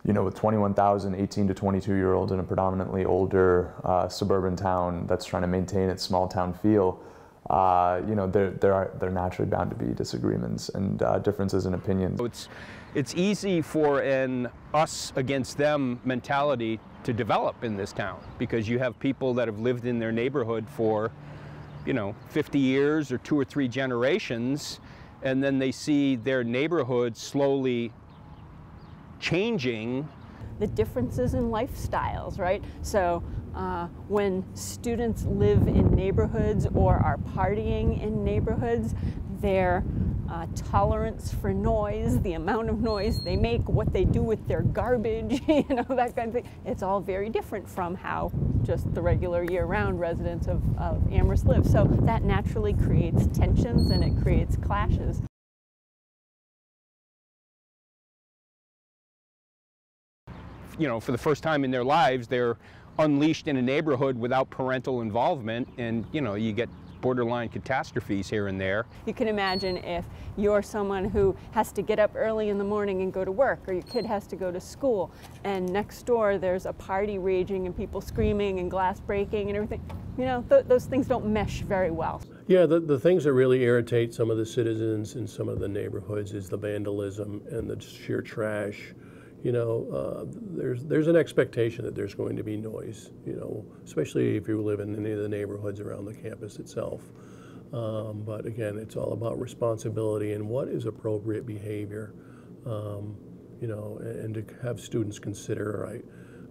you know, with 21,000 18 to 22-year-olds in a predominantly older suburban town that's trying to maintain its small town feel, you know, there naturally bound to be disagreements and differences in opinions. It's easy for an us against them mentality to develop in this town, because you have people that have lived in their neighborhood for, you know, 50 years or 2 or 3 generations, and then they see their neighborhood slowly changing. The differences in lifestyles, right? So when students live in neighborhoods or are partying in neighborhoods, their tolerance for noise, the amount of noise they make, what they do with their garbage, you know, that kind of thing, it's all very different from how just the regular year-round residents of Amherst live. So that naturally creates tensions and it creates clashes. You know, for the first time in their lives, they're unleashed in a neighborhood without parental involvement, and, you know, you get borderline catastrophes here and there. You can imagine if you're someone who has to get up early in the morning and go to work, or your kid has to go to school, and next door there's a party raging and people screaming and glass breaking and everything. You know, those things don't mesh very well. Yeah, the things that really irritate some of the citizens in some of the neighborhoods is the vandalism and the sheer trash. You know, there's an expectation that there's going to be noise, you know, especially if you live in any of the neighborhoods around the campus itself. But again, it's all about responsibility and what is appropriate behavior, you know, and to have students consider, right,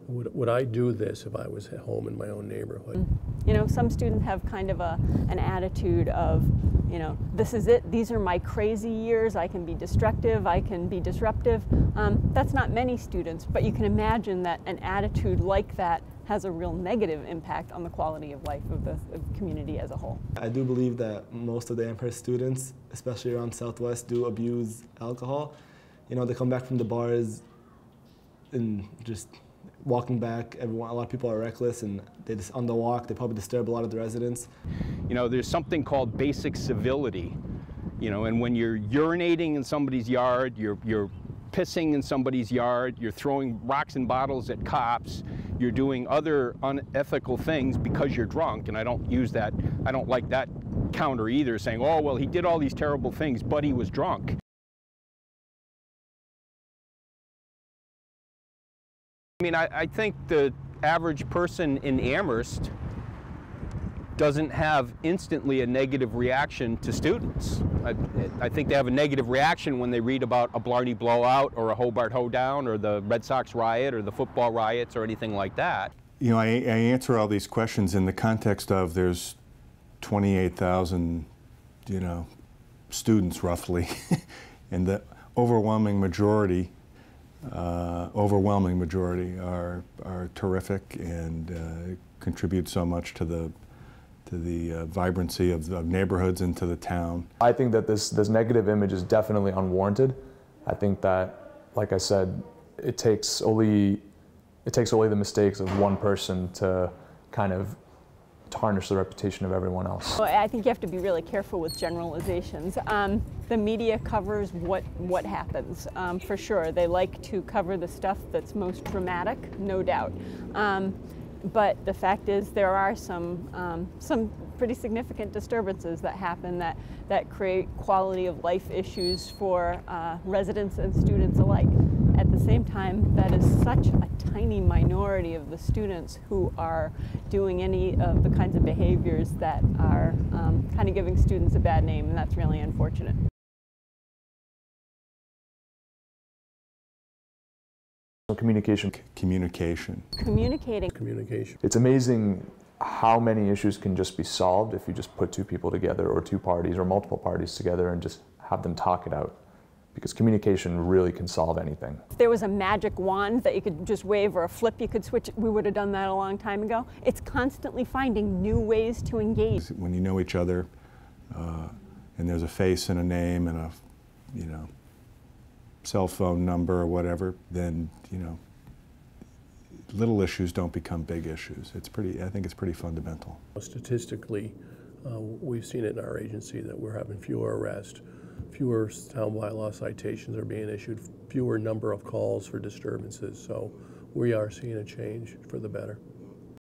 would I do this if I was at home in my own neighborhood? You know, some students have kind of an attitude of, you know, this is it, these are my crazy years, I can be destructive, I can be disruptive. That's not many students, but you can imagine that an attitude like that has a real negative impact on the quality of life of the community as a whole. I do believe that most of the Amherst students, especially around Southwest, do abuse alcohol. You know, they come back from the bars and just walking back, a lot of people are reckless, and they just on the walk, they probably disturb a lot of the residents. You know, there's something called basic civility, you know, and when you're urinating in somebody's yard, you're pissing in somebody's yard, you're throwing rocks and bottles at cops, you're doing other unethical things because you're drunk, and I don't use that, I don't like that counter either, saying, oh, well, he did all these terrible things, but he was drunk. I mean, I think the average person in Amherst doesn't have instantly a negative reaction to students. I think they have a negative reaction when they read about a Blarney blowout or a Hobart hoedown or the Red Sox riot or the football riots or anything like that. You know, I answer all these questions in the context of there's 28,000, you know, students roughly, and the overwhelming majority are terrific and contribute so much to the vibrancy of neighborhoods and to the town. I think that this negative image is definitely unwarranted. I think that, like I said, it takes only the mistakes of one person to kind of tarnish the reputation of everyone else. Well, I think you have to be really careful with generalizations. The media covers what happens, for sure. They like to cover the stuff that's most dramatic, no doubt. But the fact is there are some pretty significant disturbances that happen that create quality of life issues for residents and students alike. At the same time, that is such a tiny minority of the students who are doing any of the kinds of behaviors that are kind of giving students a bad name, and that's really unfortunate. Communication. Communicating. It's amazing how many issues can just be solved if you just put two people together, or two parties, or multiple parties together, and just have them talk it out. Because communication really can solve anything. If there was a magic wand that you could just wave, or a flip you could switch, we would have done that a long time ago. It's constantly finding new ways to engage. When you know each other, and there's a face and a name and a, you know, cell phone number or whatever, then, you know, little issues don't become big issues. I think it's pretty fundamental. Statistically, we've seen it in our agency that we're having fewer arrests, fewer town bylaw citations are being issued, fewer number of calls for disturbances. So we are seeing a change for the better.